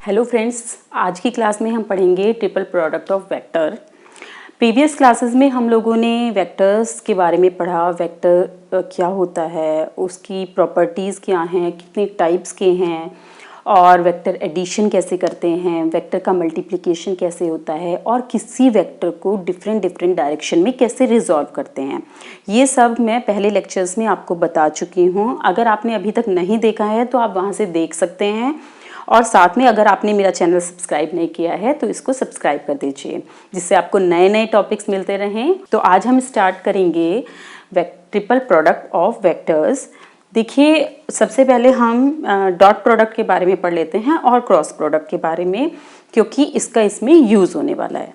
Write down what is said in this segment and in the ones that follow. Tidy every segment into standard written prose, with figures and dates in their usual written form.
Hello friends, आज की class में हम पढ़ेंगे triple product of vector. Previous classes में हम लोगों ने वेक्टर्स के बारे में पढ़ा। वेक्टर क्या होता है, उसकी प्रॉपर्टीज़ क्या हैं, कितने टाइप्स के हैं, और वेक्टर एडिशन कैसे करते हैं, वेक्टर का मल्टीप्लिकेशन कैसे होता है, और किसी वेक्टर को डिफरेंट डायरेक्शन में कैसे रिजॉल्व करते हैं। ये सब मैं पहले लेक्चर्स में आपको बता चुकी हूँ। अगर आपने अभी तक नहीं देखा है तो आप वहाँ से देख सकते हैं, और साथ में अगर आपने मेरा चैनल सब्सक्राइब नहीं किया है तो इसको सब्सक्राइब कर दीजिए, जिससे आपको नए नए टॉपिक्स मिलते रहें। तो आज हम स्टार्ट करेंगे ट्रिपल प्रोडक्ट ऑफ वेक्टर्स। देखिए, सबसे पहले हम डॉट प्रोडक्ट के बारे में पढ़ लेते हैं और क्रॉस प्रोडक्ट के बारे में, क्योंकि इसका इसमें यूज़ होने वाला है।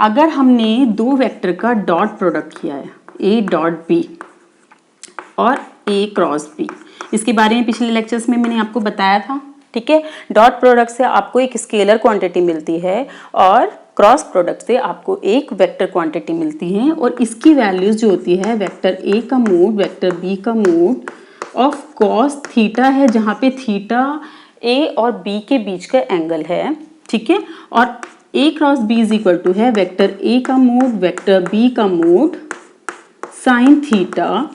अगर हमने दो वेक्टर का डॉट प्रोडक्ट किया है, ए डॉट बी और ए क्रॉस बी, इसके बारे में पिछले लेक्चर्स में मैंने आपको बताया था। ठीक है, डॉट प्रोडक्ट से आपको एक स्केलर क्वांटिटी मिलती है और क्रॉस प्रोडक्ट से आपको एक वेक्टर क्वांटिटी मिलती है, और इसकी वैल्यूज जो होती है वेक्टर ए का मोड, वेक्टर बी का मोड ऑफ कॉस थीटा है, जहाँ पे थीटा ए और बी के बीच का एंगल है। ठीक है, और a cross b is equal to है वेक्टर ए का मोड, वेक्टर बी का mod sine theta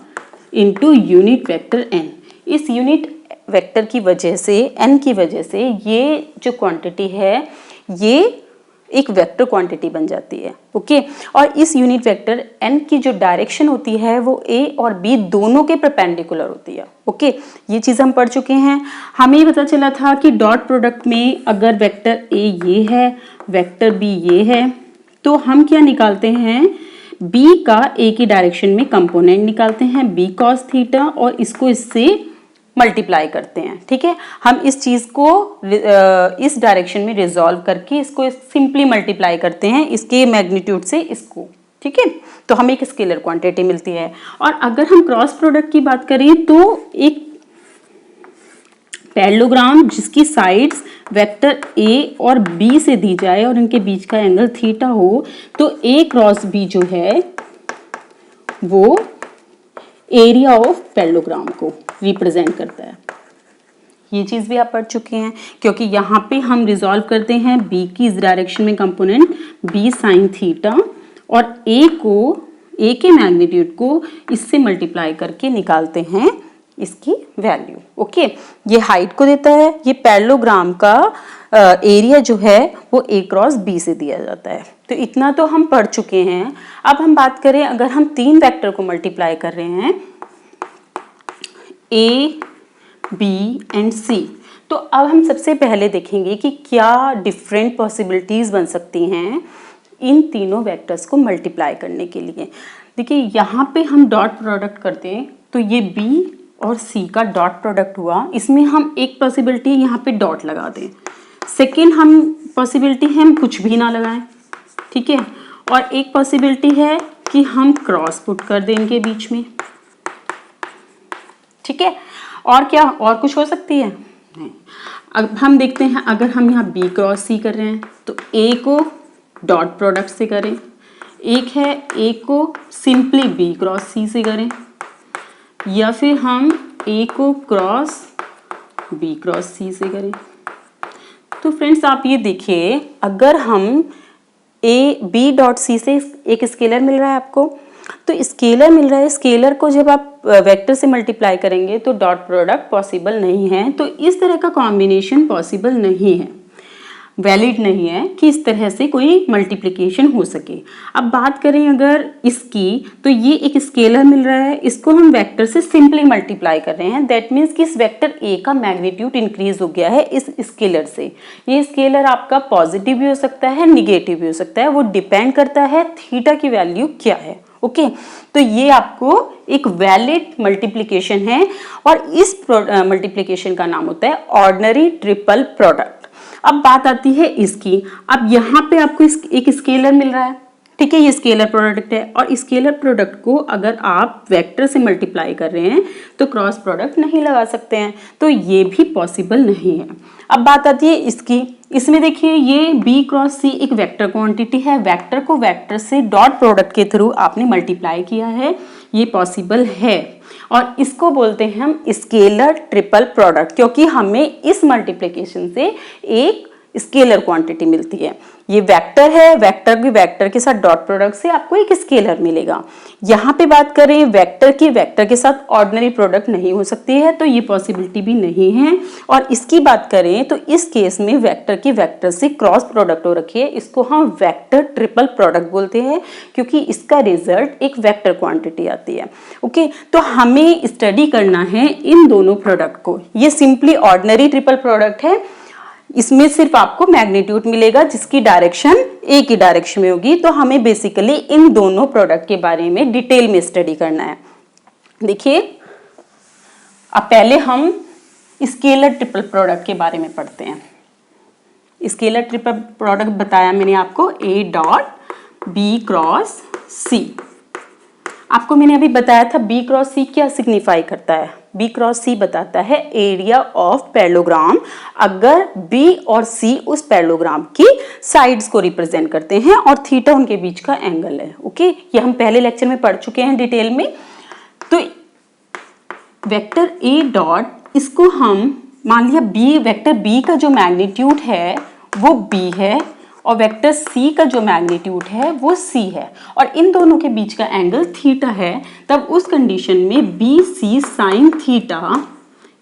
into unit vector n. इस यूनिट वेक्टर की वजह से, n की वजह से, ये जो क्वांटिटी है ये एक वेक्टर क्वांटिटी बन जाती है। ओके, और इस यूनिट वेक्टर n की जो डायरेक्शन होती है वो a और b दोनों के परपेंडिकुलर होती है। ओके, ये चीज़ हम पढ़ चुके हैं। हमें पता चला था कि डॉट प्रोडक्ट में अगर वेक्टर a ये है, वेक्टर b ये है, तो हम क्या निकालते हैं, b का a की डायरेक्शन में कंपोनेंट निकालते हैं b cos थीटा, और इसको इससे मल्टीप्लाई करते हैं। ठीक है, हम इस चीज़ को इस डायरेक्शन में रिजॉल्व करके इसको सिंपली मल्टीप्लाई करते हैं इसके मैग्नीट्यूड से इसको। ठीक है, तो हमें एक स्केलर क्वांटिटी मिलती है। और अगर हम क्रॉस प्रोडक्ट की बात करें तो एक पैरेललोग्राम जिसकी साइड्स वेक्टर ए और बी से दी जाए और इनके बीच का एंगल थीटा हो, तो ए क्रॉस बी जो है वो एरिया ऑफ पैरेललोग्राम को रिप्रेजेंट करता है। ये चीज़ भी आप पढ़ चुके हैं, क्योंकि यहाँ पे हम रिजॉल्व करते हैं b की इस डायरेक्शन में कंपोनेंट b साइन थीटा, और a के मैग्नीट्यूड को इससे मल्टीप्लाई करके निकालते हैं इसकी वैल्यू। ओके, ये हाइट को देता है, ये पैरेललोग्राम का एरिया जो है वो a क्रॉस b से दिया जाता है। तो इतना तो हम पढ़ चुके हैं। अब हम बात करें, अगर हम तीन वेक्टर को मल्टीप्लाई कर रहे हैं A, B एंड C, तो अब हम सबसे पहले देखेंगे कि क्या डिफरेंट पॉसिबिलिटीज़ बन सकती हैं इन तीनों वेक्टर्स को मल्टीप्लाई करने के लिए। देखिए, यहाँ पे हम डॉट प्रोडक्ट करते हैं तो ये B और C का डॉट प्रोडक्ट हुआ। इसमें हम एक पॉसिबिलिटी यहाँ पे डॉट लगा दें, सेकेंड हम पॉसिबिलिटी है हम कुछ भी ना लगाएं। ठीक है, और एक पॉसिबिलिटी है कि हम क्रॉस पुट कर दें इनके बीच में। ठीक है, और क्या और कुछ हो सकती है? नहीं। अब हम देखते हैं, अगर हम यहाँ B क्रॉस C कर रहे हैं तो A को डॉट प्रोडक्ट से करें, एक है A को सिंपली B क्रॉस C से करें, या फिर हम A को क्रॉस B क्रॉस C से करें। तो फ्रेंड्स आप ये देखिए, अगर हम B डॉट C से एक स्केलर मिल रहा है आपको, तो स्केलर मिल रहा है, स्केलर को जब आप वेक्टर से मल्टीप्लाई करेंगे तो डॉट प्रोडक्ट पॉसिबल नहीं है। तो इस तरह का कॉम्बिनेशन पॉसिबल नहीं है, वैलिड नहीं है कि इस तरह से कोई मल्टीप्लिकेशन हो सके। अब बात करें अगर इसकी, तो ये एक स्केलर मिल रहा है, इसको हम वेक्टर से सिंपली मल्टीप्लाई कर रहे हैं। दैट मीन्स कि इस वेक्टर ए का मैग्नीट्यूड इंक्रीज हो गया है इस स्केलर से। ये स्केलर आपका पॉजिटिव भी हो सकता है, निगेटिव भी हो सकता है, वो डिपेंड करता है थीटा की वैल्यू क्या है। ओके, तो ये आपको एक वैलिड मल्टीप्लिकेशन है, और इस मल्टीप्लिकेशन का नाम होता है ऑर्डिनरी ट्रिपल प्रोडक्ट। अब बात आती है इसकी। अब यहाँ पे आपको एक स्केलर मिल रहा है। ठीक है, ये स्केलर प्रोडक्ट है, और स्केलर प्रोडक्ट को अगर आप वेक्टर से मल्टीप्लाई कर रहे हैं तो क्रॉस प्रोडक्ट नहीं लगा सकते हैं, तो ये भी पॉसिबल नहीं है। अब बात आती है इसकी। इसमें देखिए, ये B क्रॉस C एक वेक्टर क्वांटिटी है, वेक्टर को वेक्टर से डॉट प्रोडक्ट के थ्रू आपने मल्टीप्लाई किया है, ये पॉसिबल है, और इसको बोलते हैं हम स्केलर ट्रिपल प्रोडक्ट, क्योंकि हमें इस मल्टीप्लिकेशन से एक स्केलर क्वांटिटी मिलती है। ये वेक्टर है, वेक्टर के साथ डॉट प्रोडक्ट से आपको एक स्केलर मिलेगा। यहाँ पे बात करें वेक्टर की, वेक्टर के साथ ऑर्डिनरी प्रोडक्ट नहीं हो सकती है, तो ये पॉसिबिलिटी भी नहीं है। और इसकी बात करें तो इस केस में वेक्टर की वेक्टर से क्रॉस प्रोडक्ट हो रखी है, इसको हम वेक्टर ट्रिपल प्रोडक्ट बोलते हैं, क्योंकि इसका रिजल्ट एक वेक्टर क्वांटिटी आती है। ओके, तो हमें स्टडी करना है इन दोनों प्रोडक्ट को। ये सिंपली ऑर्डिनरी ट्रिपल प्रोडक्ट है, इसमें सिर्फ आपको मैग्नीट्यूड मिलेगा जिसकी डायरेक्शन एक ही डायरेक्शन में होगी। तो हमें बेसिकली इन दोनों प्रोडक्ट के बारे में डिटेल में स्टडी करना है। देखिए, अब पहले हम स्केलर ट्रिपल प्रोडक्ट के बारे में पढ़ते हैं। स्केलर ट्रिपल प्रोडक्ट बताया मैंने आपको, A dot B cross C। आपको मैंने अभी बताया था B क्रॉस C क्या सिग्निफाई करता है। B क्रॉस C बताता है एरिया ऑफ पैरेललोग्राम, अगर B और C उस पैरेललोग्राम की साइड्स को रिप्रेजेंट करते हैं और थीटा उनके बीच का एंगल है। ओके, ये हम पहले लेक्चर में पढ़ चुके हैं डिटेल में। तो वेक्टर A डॉट, इसको हम मान लिया B, वेक्टर B का जो मैग्नीट्यूड है वो B है और वेक्टर C का जो मैग्नीट्यूड है वो C है, और इन दोनों के बीच का एंगल थीटा है। तब उस कंडीशन में BC sign theta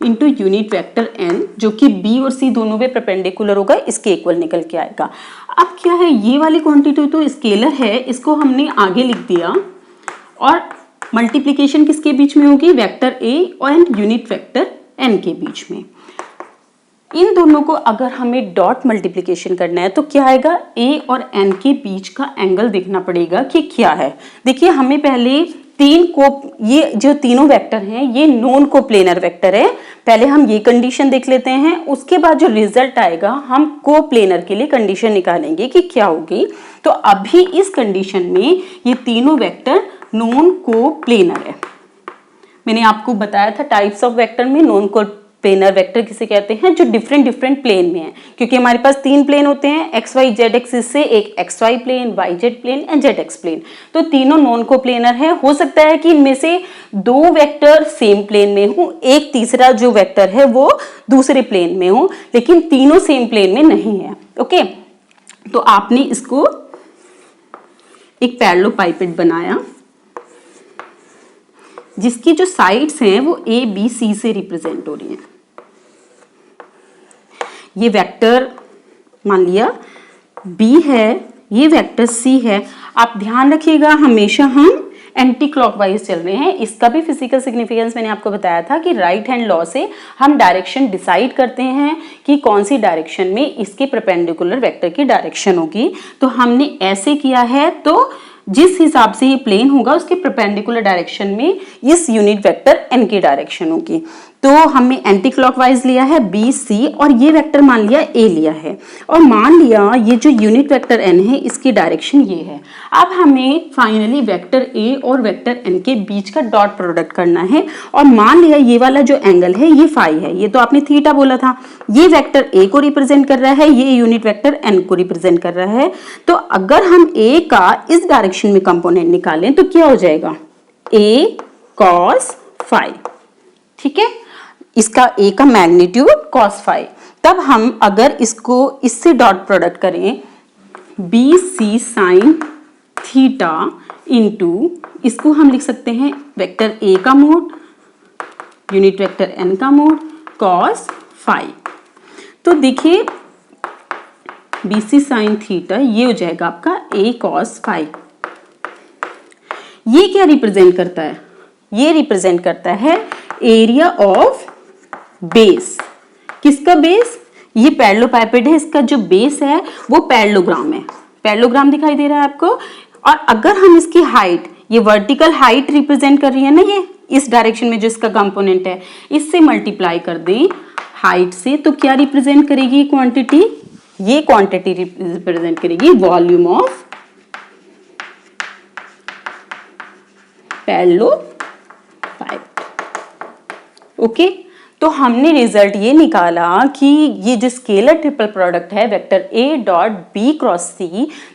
into unit vector n, जो कि B और C दोनों पे परपेंडिकुलर होगा, इसके इक्वल निकल के आएगा। अब क्या है, ये वाली क्वांटिटी तो स्केलर है, इसको हमने आगे लिख दिया, और मल्टीप्लीकेशन किसके बीच में होगी, वेक्टर A और यूनिट वेक्टर n के बीच में। इन दोनों को अगर हमें डॉट मल्टीप्लिकेशन करना है तो क्या आएगा, A और n के बीच का एंगल देखना पड़ेगा कि क्या है। देखिए, हमें पहले ये जो तीनों वेक्टर हैं ये नॉन कोप्लेनर वेक्टर है, पहले हम ये कंडीशन देख लेते हैं। उसके बाद जो रिजल्ट आएगा हम कोप्लेनर के लिए कंडीशन निकालेंगे कि क्या होगी। तो अभी इस कंडीशन में ये तीनों वेक्टर नॉन कोप्लेनर है। मैंने आपको बताया था टाइप्स ऑफ वेक्टर में नॉन कोप्लेनर वेक्टर किसे कहते हैं, जो डिफरेंट प्लेन में है, क्योंकि हमारे पास तीन प्लेन होते हैं एक्स वाई जेड एक्सिस से, एक x y plane, y z plane and z x plane. तो तीनों नॉन कोप्लेनर है। हो सकता है कि इनमें से दो वेक्टर सेम प्लेन में हो, एक तीसरा जो वेक्टर है वो दूसरे प्लेन में हो, लेकिन तीनों सेम प्लेन में नहीं है। ओके, तो आपने इसको एक पैरेललोपाइपेड बनाया जिसकी जो साइड्स हैं वो A B C से रिप्रेजेंट हो रही हैं। ये वेक्टर मान लिया B है, ये वेक्टर C है। आप ध्यान रखिएगा, हमेशा हम एंटी क्लॉकवाइज चल रहे हैं। इसका भी फिजिकल सिग्निफिकेंस मैंने आपको बताया था कि राइट हैंड लॉ से हम डायरेक्शन डिसाइड करते हैं कि कौन सी डायरेक्शन में इसके परपेंडिकुलर वेक्टर की डायरेक्शन होगी। तो हमने ऐसे किया है, तो जिस हिसाब से ये प्लेन होगा उसके परपेंडिकुलर डायरेक्शन में इस यूनिट वेक्टर n की डायरेक्शन होगी। तो हमने एंटी क्लॉकवाइज लिया है B C, और ये वेक्टर मान लिया A लिया है, और मान लिया ये जो यूनिट वेक्टर n है इसकी डायरेक्शन ये है। अब हमें फाइनली वेक्टर A और वेक्टर n के बीच का डॉट प्रोडक्ट करना है, और मान लिया ये वाला जो एंगल है ये फाई है, ये तो आपने थीटा बोला था। ये वेक्टर A को रिप्रेजेंट कर रहा है, ये यूनिट वेक्टर n को रिप्रेजेंट कर रहा है। तो अगर हम A का इस डायरेक्शन में कंपोनेंट निकालें तो क्या हो जाएगा, A cos फाई। ठीक है, इसका A का मैग्नीट्यूड cos फाई। तब हम अगर इसको इससे डॉट प्रोडक्ट करें, BC साइन थीटा इंटू, इसको हम लिख सकते हैं वेक्टर A का मोड यूनिट वेक्टर n का मोड cos फाई। तो देखिए BC साइन थीटा ये हो जाएगा आपका A cos फाई। ये क्या रिप्रेजेंट करता है, ये रिप्रेजेंट करता है एरिया ऑफ बेस। किसका बेस, ये पैरेललोपाइपेड है, इसका जो बेस है वो पैरेललोग्राम है। पैरेललोग्राम दिखाई दे रहा है आपको, और अगर हम इसकी हाइट, ये वर्टिकल हाइट रिप्रेजेंट कर रही है ना, ये इस डायरेक्शन में जो इसका कंपोनेंट है, इससे मल्टीप्लाई कर दें हाइट से, तो क्या रिप्रेजेंट करेगी क्वांटिटी, ये क्वांटिटी रिप्रेजेंट करेगी वॉल्यूम ऑफ पैरेललोपाइपेड। ओके, तो हमने रिजल्ट ये निकाला कि ये जो स्केलर ट्रिपल प्रोडक्ट है vector A dot B cross C,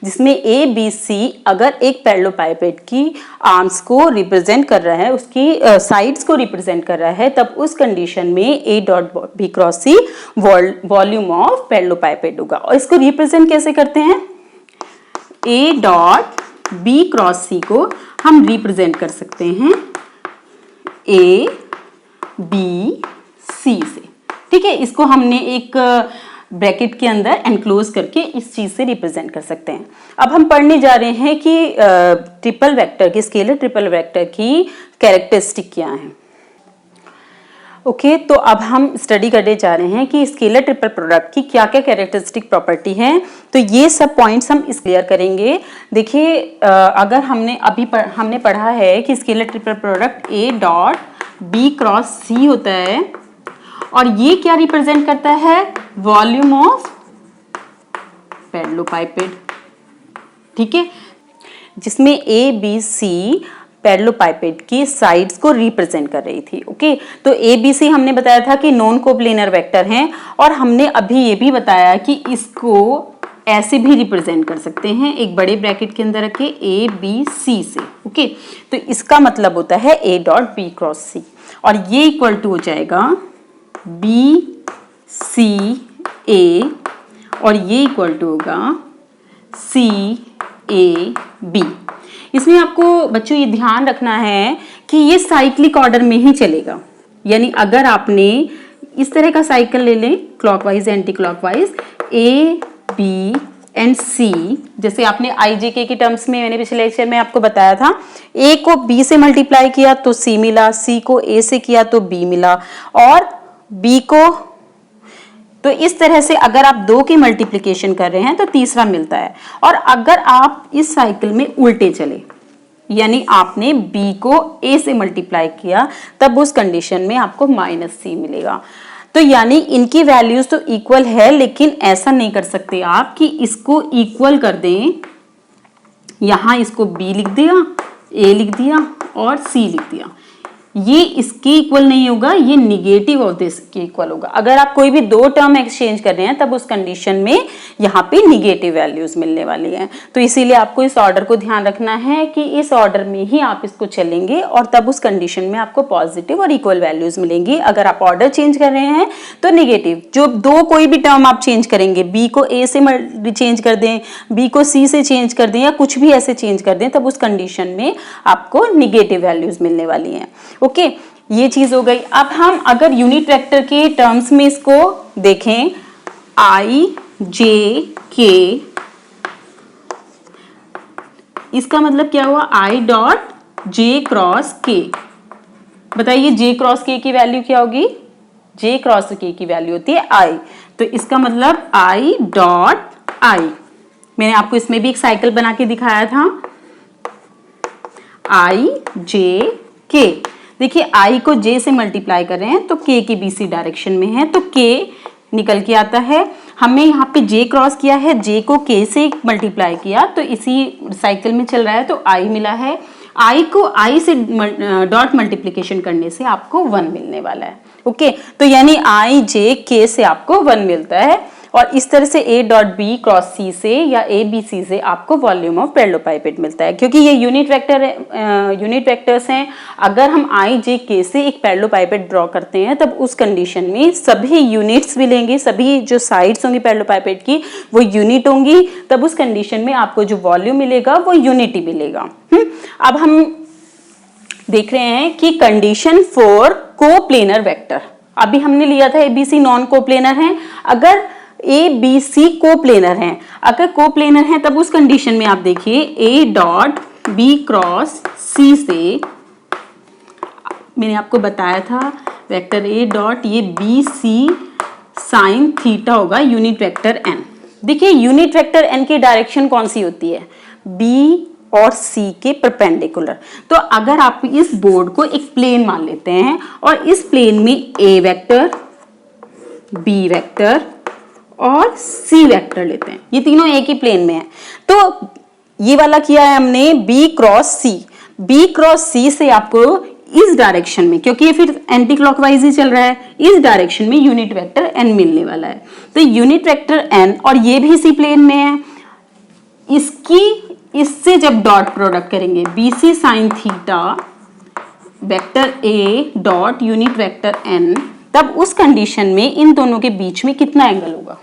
जिसमें A B C अगर एक पैरेललोपाइपेड की आर्म्स को रिप्रेजेंट कर रहा है, उसकी साइड्स को रिप्रेजेंट कर रहा है, तब उस कंडीशन में A dot B cross C volume of parallelopiped होगा। और इसको रिप्रेजेंट कैसे करते हैं? A dot B cross C को हम रिप्रेजेंट कर सकते हैं A B C से, ठीक है। इसको हमने एक ब्रैकेट के अंदर एनक्लोज करके इस चीज से रिप्रेजेंट कर सकते हैं। अब हम पढ़ने जा रहे हैं कि ट्रिपल वेक्टर की, स्केलर ट्रिपल वेक्टर की कैरेक्टरिस्टिक क्या है। ओके, तो अब हम स्टडी करने जा रहे हैं कि स्केलर ट्रिपल प्रोडक्ट की क्या क्या कैरेक्टरिस्टिक प्रॉपर्टी है। तो ये सब पॉइंट्स हम क्लियर करेंगे। देखिए, अगर हमने पढ़ा है कि scalar triple product A dot B cross C होता है, और ये क्या रिप्रेजेंट करता है? वॉल्यूम ऑफ पैरेललोपाइपेड, ठीक है, जिसमें A B C पैरेललोपाइपेड की साइड्स को रिप्रेजेंट कर रही थी। ओके, तो A B C हमने बताया था कि नॉन कोप्लेनर वेक्टर हैं, और हमने अभी ये भी बताया कि इसको ऐसे भी रिप्रेजेंट कर सकते हैं, एक बड़े ब्रैकेट के अंदर रखे A B C से। ओके, तो इसका मतलब होता है A dot B cross C, और ये इक्वल टू हो जाएगा B C A, और ये इक्वल टू होगा C A B। इसमें आपको बच्चों ये ध्यान रखना है कि ये साइक्लिक ऑर्डर में ही चलेगा, यानी अगर आपने इस तरह का साइकिल ले लें clockwise anti clockwise, A B and C, जैसे आपने IJK के टर्म्स में मैंने पिछले लेक्चर में आपको बताया था, A को B से मल्टीप्लाई किया तो C मिला, C को A से किया तो B मिला, और B को, तो इस तरह से अगर आप दो की मल्टीप्लिकेशन कर रहे हैं तो तीसरा मिलता है। और अगर आप इस साइकिल में उल्टे चले, यानी आपने B को A से मल्टीप्लाई किया, तब उस कंडीशन में आपको -C मिलेगा। तो यानी इनकी वैल्यूज तो इक्वल है, लेकिन ऐसा नहीं कर सकते आप कि इसको इक्वल कर दें, यहां इसको B लिख दिया, A लिख दिया और C लिख दिया, ये इसके इक्वल नहीं होगा, ये निगेटिव ऑफ दिस के इक्वल होगा। अगर आप कोई भी दो टर्म एक्सचेंज कर रहे हैं तब उस कंडीशन में यहाँ पे निगेटिव वैल्यूज मिलने वाली हैं। तो इसीलिए आपको इस ऑर्डर को ध्यान रखना है कि इस ऑर्डर में ही आप इसको चलेंगे, और तब उस कंडीशन में आपको पॉजिटिव और इक्वल वैल्यूज मिलेंगी। अगर आप ऑर्डर चेंज कर रहे हैं तो निगेटिव, जो दो कोई भी टर्म आप चेंज करेंगे, B को A से चेंज कर दें, B को C से चेंज कर दें, या कुछ भी ऐसे चेंज कर दें, तब उस कंडीशन में आपको निगेटिव वैल्यूज मिलने वाली हैं। ओके, ये चीज हो गई। अब हम अगर यूनिट वेक्टर के टर्म्स में इसको देखें, I J K, इसका मतलब क्या हुआ? I dot J cross K। बताइए J क्रॉस K की वैल्यू क्या होगी? J क्रॉस K की वैल्यू होती है I, तो इसका मतलब I डॉट I। मैंने आपको इसमें भी एक साइकिल बना के दिखाया था, I J K। देखिए I को J से मल्टीप्लाई कर रहे हैं तो K की BC डायरेक्शन में है, तो K निकल के आता है। हमने यहाँ पे J क्रॉस किया है, J को K से मल्टीप्लाई किया तो इसी साइकिल में चल रहा है, तो I मिला है। I को I से डॉट मल्टीप्लिकेशन करने से आपको 1 मिलने वाला है। ओके, तो यानी I J K से आपको 1 मिलता है, और इस तरह से A dot B cross C से या A B C से आपको वॉल्यूम ऑफ पैरेललोपाइपेड मिलता है, क्योंकि ये यूनिट वेक्टर्स हैं। अगर हम I J K से एक पैरेललोपाइपेड ड्रॉ करते हैं तब उस कंडीशन में सभी यूनिट्स मिलेंगे, सभी जो साइड्स होंगी पैरेललोपाइपेड की वो यूनिट होंगी, तब उस कंडीशन में आपको जो वॉल्यूम मिलेगा वो यूनिटी मिलेगा। अब हम देख रहे हैं कि कंडीशन फॉर कोप्लेनर वेक्टर, अभी हमने लिया था ABC नॉन कोप्लेनर है, अगर ABC कोप्लेनर हैं, अगर कोप्लेनर हैं तब उस कंडीशन में आप देखिए A dot B cross C से, मैंने आपको बताया था वेक्टर A डॉट ये BC साइन थीटा होगा यूनिट वेक्टर N। देखिए यूनिट वेक्टर N की डायरेक्शन कौन सी होती है? B और C के परपेंडिकुलर। तो अगर आप इस बोर्ड को एक प्लेन मान लेते हैं और इस प्लेन में A वेक्टर, B वेक्टर और C वेक्टर लेते हैं, ये तीनों एक ही प्लेन में है, तो ये वाला किया है हमने B cross C। B cross C से आपको इस डायरेक्शन में, क्योंकि ये फिर एंटी क्लॉकवाइज ही चल रहा है, इस डायरेक्शन में यूनिट वेक्टर n मिलने वाला है। तो यूनिट वेक्टर n, और ये भी इसी प्लेन में है, इससे जब डॉट प्रोडक्ट करेंगे BC sine theta vector a dot unit vector n, तब उस कंडीशन में इन दोनों के बीच में कितना एंगल होगा।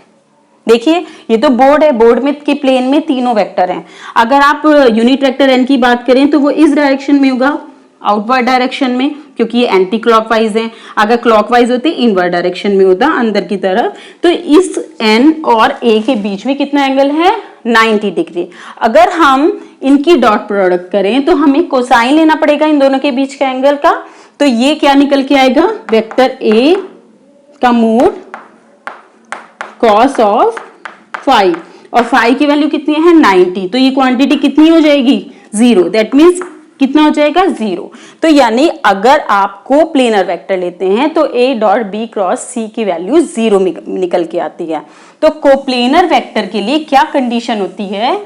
देखिए ये तो बोर्ड है, बोर्ड में के प्लेन में तीनों वेक्टर हैं। अगर आप यूनिट वेक्टर n की बात करें तो वो इस डायरेक्शन में होगा, आउटवर्ड डायरेक्शन में, क्योंकि ये एंटी क्लॉकवाइज है। अगर क्लॉकवाइज होते इनवर्ड डायरेक्शन में होता, अंदर की तरफ। तो इस n और a के बीच में कितना एंगल है, 90 डिग्री। अगर हम इनकी डॉट प्रोडक्ट करें तो हमें कोसाइन लेना पड़ेगा इन दोनों के बीच का एंगल का। तो ये क्या निकल के आएगा, वेक्टर a का मोड cos ऑफ फाई, और फाई की वैल्यू कितनी है, 90। तो ये क्वांटिटी कितनी हो जाएगी, 0। दैट मीन्स कितना हो जाएगा, 0। तो यानी अगर आप कोप्लेनर वेक्टर लेते हैं तो a dot b cross c की वैल्यू 0 निकल के आती है। तो कोप्लेनर वेक्टर के लिए क्या कंडीशन होती है,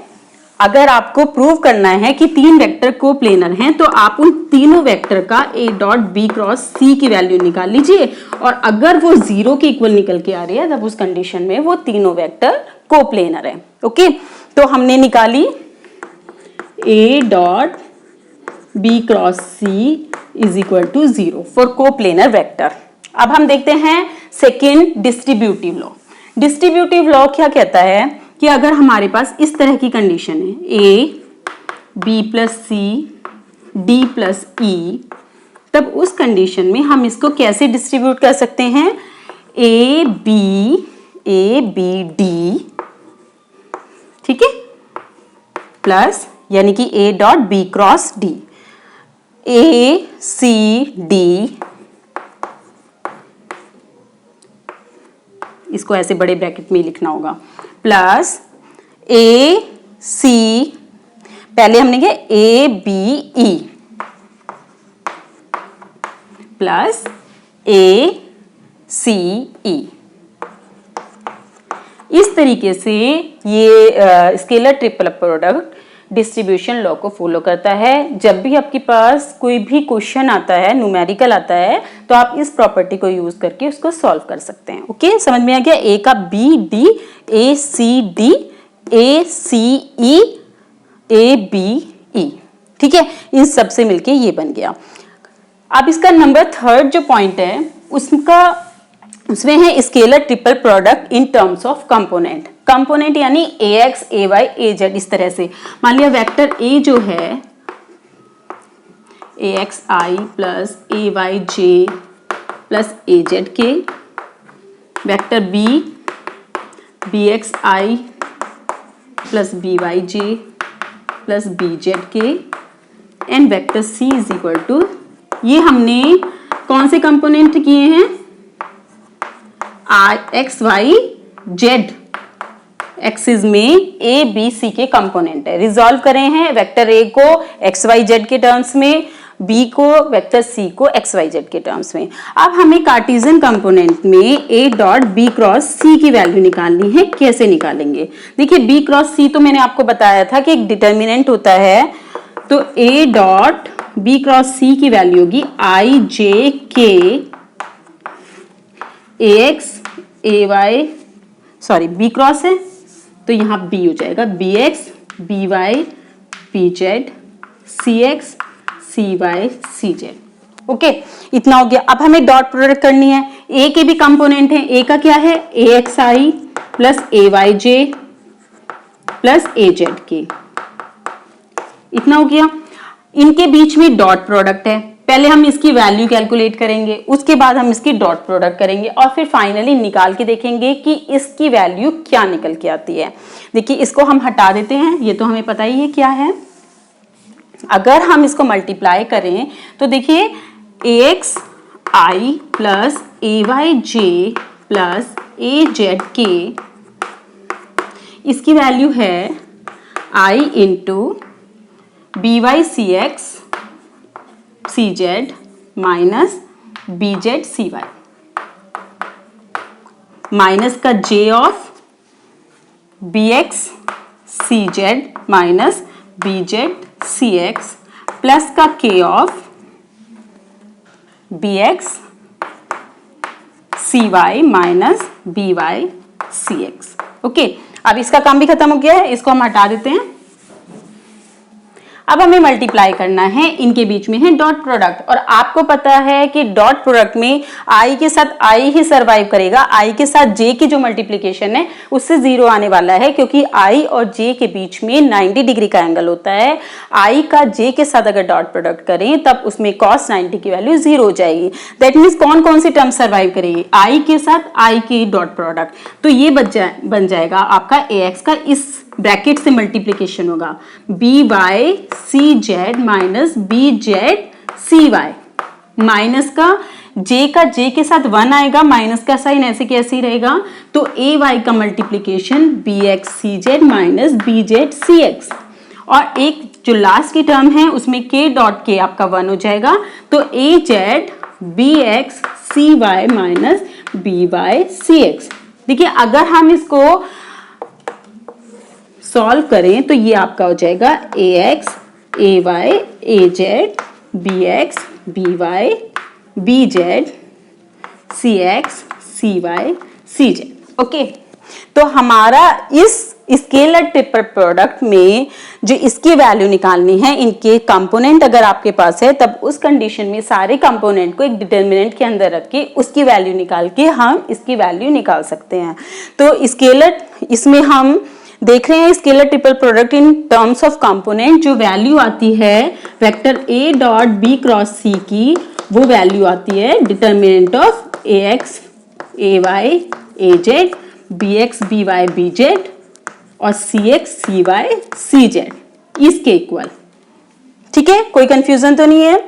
अगर आपको प्रूव करना है कि तीन वेक्टर कोप्लेनर हैं तो आप उन तीनों वेक्टर का a dot b cross c की वैल्यू निकाल लीजिए, और अगर वो 0 के इक्वल निकल के आ रही है तब उस कंडीशन में वो तीनों वेक्टर कोप्लेनर है। ओके, तो हमने निकाली a dot b cross c is equal to 0 for coplanar vector. अब हम देखते हैं second distributive law. Distributive law क्या कहता है कि अगर हमारे पास इस तरह की कंडीशन है a b plus c d plus e, तब उस कंडीशन में हम इसको कैसे डिस्ट्रीब्यूट कर सकते हैं, a b d, ठीक है, प्लस यानी कि a dot b cross d, a c d, इसको ऐसे बड़े ब्रैकेट में लिखना होगा, प्लस ए सी, पहले हमने किया ए बी ई, प्लस ए सी ई। इस तरीके से ये scalar triple product distribution law को फॉलो करता है। जब भी आपके पास कोई भी क्वेश्चन आता है, न्यूमेरिकल आता है, तो आप इस प्रॉपर्टी को यूज करके उसको सॉल्व कर सकते हैं। ओके, समझ में आ गया, ए का B D, A C D, A C E, A B E, ठीक है, इन सब से मिलके ये बन गया। अब इसका नंबर थर्ड जो पॉइंट है उसमें है scalar triple product in terms of component. Component यानी ax, ay, az, इस तरह से। मान लिया वेक्टर a जो है axi plus ayj plus az के, vector b bxi plus byj plus bz के, and vector c is equal to, ये हमने कौन से कंपोनेंट किए हैं, एक्स वाई जेड एक्सिस में ए बी सी के कंपोनेंट है। रिजॉल्व करे हैं वेक्टर ए को एक्स वाई जेड के टर्म्स में, बी को वेक्टर सी को एक्स वाई जेड के टर्म्स में। अब हमें कार्टेशियन कंपोनेंट में ए डॉट बी क्रॉस सी की वैल्यू निकालनी है। कैसे निकालेंगे, देखिए बी क्रॉस सी तो मैंने आपको बताया था कि एक डिटर्मिनेंट होता है। तो a dot B cross c की वैल्यू होगी i j k a x a y, sorry b cross है तो यहाँ बी हो जाएगा, b x b y b Z c x c y सी जेड। ओके, इतना हो गया। अब हमें डॉट प्रोडक्ट करनी है। ए के भी कंपोनेंट है, ए का क्या है, ए x i plus a y j plus a z के, इतना हो गया। इनके बीच में डॉट प्रोडक्ट है, पहले हम इसकी वैल्यू कैलकुलेट करेंगे, उसके बाद हम इसकी डॉट प्रोडक्ट करेंगे और फिर फाइनली निकाल के देखेंगे कि इसकी वैल्यू क्या निकल के आती है। देखिए इसको हम हटा देते हैं, ये तो हमें पता ही है क्या है। अगर हम इसको मल्टीप्लाई करें तो देखिए a x i plus a y j plus a z k, इसकी वैल्यू है i into b Y c x c Z minus B Z C Y, minus का j of b x c Z minus B Z c x plus का k of b x c Y minus b Y c x. Okay, अब इसका काम भी खत्म हो गया है, इसको हम हटा देते हैं। अब हमें मल्टीप्लाई करना है, इनके बीच में है डॉट प्रोडक्ट, और आपको पता है कि डॉट प्रोडक्ट में आई के साथ आई ही सरवाइव करेगा, आई के साथ जे की जो मल्टीप्लीकेशन है उससे 0 आने वाला है, क्योंकि आई और जे के बीच में 90 डिग्री का एंगल होता है। आई का जे के साथ अगर डॉट प्रोडक्ट करें तब उसमें cos 90 की वैल्यू 0 हो जाएगी। दैट मीन्स कौन कौन सी टर्म सर्वाइव करेगी, आई के साथ आई की डॉट प्रोडक्ट, तो ये बन जाएगा आपका ए एक्स का इस ब्रैकेट से मल्टीप्लीकेशन होगा B Y C Z minus B Z C Y, minus का जे के साथ 1 आएगा, माइनस का साइन ऐसे कैसे ही रहेगा, तो ए वाई का multiplication b x c Z minus B Z c x, और एक जो लास्ट की टर्म है उसमें के डॉट के आपका 1 हो जाएगा, तो a z b x c Y minus b Y c x. देखिए अगर हम इसको सॉल्व करें तो ये आपका हो जाएगा a x a y a z b x b y b Z c x c y C z. Okay, तो हमारा इस स्केलर ट्रिपल प्रोडक्ट में जो इसकी वैल्यू निकालनी है, इनके कंपोनेंट अगर आपके पास है तब उस कंडीशन में सारे कंपोनेंट को एक डिटर्मिनेंट के अंदर रख के उसकी वैल्यू निकाल के हम इसकी वैल्यू निकाल सकते हैं। तो स्केलर, इसमें हम देख रहे हैं scalar triple product in terms of component, जो वैल्यू आती है वेक्टर ए डॉट बी क्रॉस सी की, वो वैल्यू आती है determinant of a x a y a z b x b y b z और सी एक्स सी वाई सी z इसके equal. ठीक है, कोई कंफ्यूजन तो नहीं है?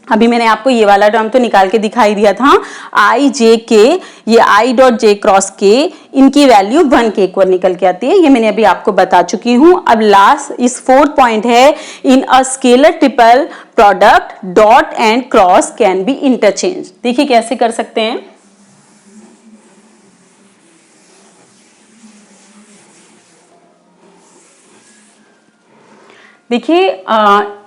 अभी मैंने आपको ये वाला टर्म तो निकाल के दिखाई दिया था, आई जे के, ये आई डॉट जे क्रॉस के, इनकी वैल्यू 1 के इक्वल निकल के आती है, ये मैंने अभी आपको बता चुकी हूं। अब लास्ट इस 4th पॉइंट है, in a scalar triple product dot and cross can be interchange. देखिए कैसे कर सकते हैं। देखिए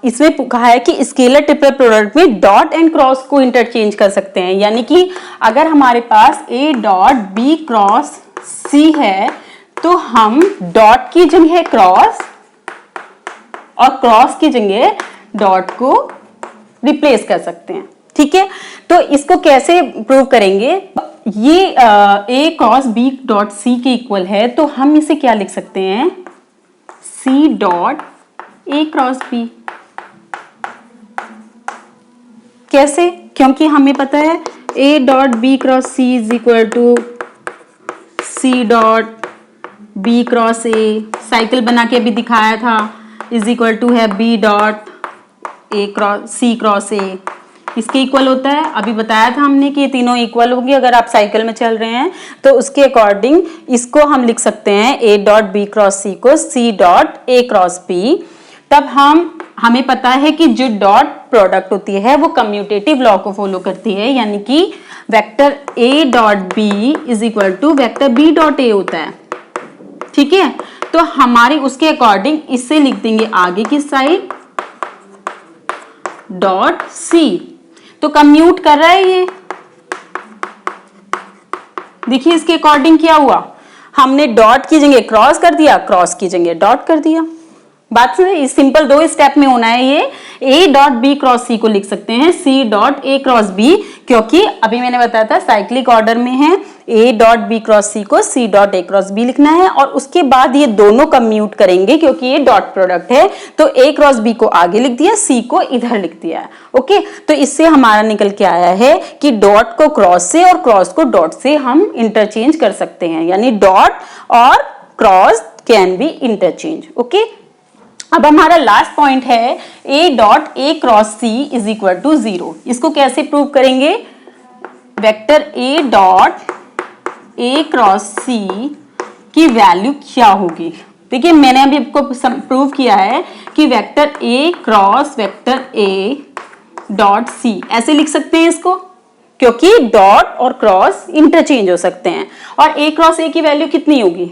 इसमें कहा है कि स्केलर ट्रिपल प्रोडक्ट में डॉट एंड क्रॉस को इंटरचेंज कर सकते हैं, यानी कि अगर हमारे पास ए डॉट बी क्रॉस सी है तो हम डॉट की जगह क्रॉस और क्रॉस की जगह डॉट को रिप्लेस कर सकते हैं। ठीक है, तो इसको कैसे प्रूव करेंगे? ये ए क्रॉस बी डॉट सी के इक्वल है, तो हम इसे क्या लिख सकते हैं, सी डॉट ए क्रॉस बी। कैसे? क्योंकि हमें पता है ए dot B cross C is equal to C dot B cross A, cycle बना के भी दिखाया था, इज इक्वल टू है B dot A cross C cross A, इसके इक्वल होता है। अभी बताया था हमने कि ये तीनों इक्वल होंगे अगर आप साइकिल में चल रहे हैं, तो उसके अकॉर्डिंग इसको हम लिख सकते हैं A dot B cross C को सी डॉट ए क्रॉस बी। तब हमें पता है कि जो डॉट प्रोडक्ट होती है वो कम्यूटेटिव लॉ को फॉलो करती है, यानी कि vector A dot B is equal to vector B dot A होता है। ठीक है, तो हमारी उसके अकॉर्डिंग इससे लिख देंगे आगे की साइड डॉट सी, तो कम्यूट कर रहा है ये। देखिए इसके अकॉर्डिंग क्या हुआ, हमने डॉट की जगह क्रॉस कर दिया, क्रॉस की जगह डॉट कर दिया। बात से सिंपल 2 स्टेप में होना है ये। A dot B cross C को लिख सकते हैं सी डॉट ए क्रॉस बी, क्योंकि अभी मैंने बताया था साइक्लिक ऑर्डर में है, ए डॉट बी क्रॉस सी को सी डॉट ए क्रॉस बी लिखना है, और उसके बाद ये दोनों कम्यूट करेंगे क्योंकि ये डॉट प्रोडक्ट है, तो ए क्रॉस बी को आगे लिख दिया, सी को इधर लिख दिया। ओके, तो इससे हमारा निकल के आया है कि डॉट को क्रॉस से और क्रॉस को डॉट से हम इंटरचेंज कर सकते हैं, यानी डॉट और cross can be interchange. Okay, अब हमारा लास्ट पॉइंट है ए dot A cross C is equal to 0। इसको कैसे प्रूव करेंगे? वेक्टर ए डॉट ए क्रॉस सी की वैल्यू क्या होगी? देखिए मैंने अभी आपको प्रूव किया है कि vector A cross vector A dot C ऐसे लिख सकते हैं इसको, क्योंकि डॉट और क्रॉस इंटरचेंज हो सकते हैं। और ए क्रॉस ए की वैल्यू कितनी होगी?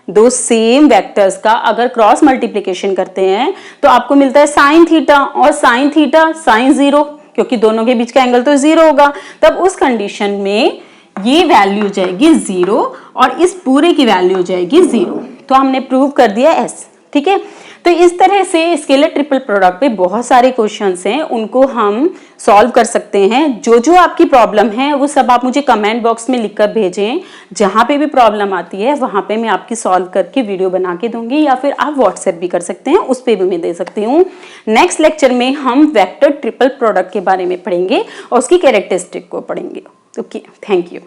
दो सेम वेक्टर्स का अगर क्रॉस मल्टीप्लिकेशन करते हैं तो आपको मिलता है साइन थीटा, और साइन थीटा साइन 0, क्योंकि दोनों के बीच का एंगल तो 0 होगा। तब उस कंडीशन में ये वैल्यू हो जाएगी 0 और इस पूरे की वैल्यू हो जाएगी 0। तो हमने प्रूव कर दिया S, ठीक है। तो इस तरह से स्केलर ट्रिपल प्रोडक्ट पे बहुत सारे क्वेश्चंस हैं, उनको हम सॉल्व कर सकते हैं। जो जो आपकी प्रॉब्लम है वो सब आप मुझे कमेंट बॉक्स में लिखकर भेजें। जहाँ पे भी प्रॉब्लम आती है वहाँ पे मैं आपकी सॉल्व करके वीडियो बना के दूंगी, या फिर आप व्हाट्सएप भी कर सकते हैं, उस पर भी मैं दे सकती हूँ। नेक्स्ट लेक्चर में हम वेक्टर ट्रिपल प्रोडक्ट के बारे में पढ़ेंगे और उसकी कैरेक्टरिस्टिक को पढ़ेंगे। Okay, thank you.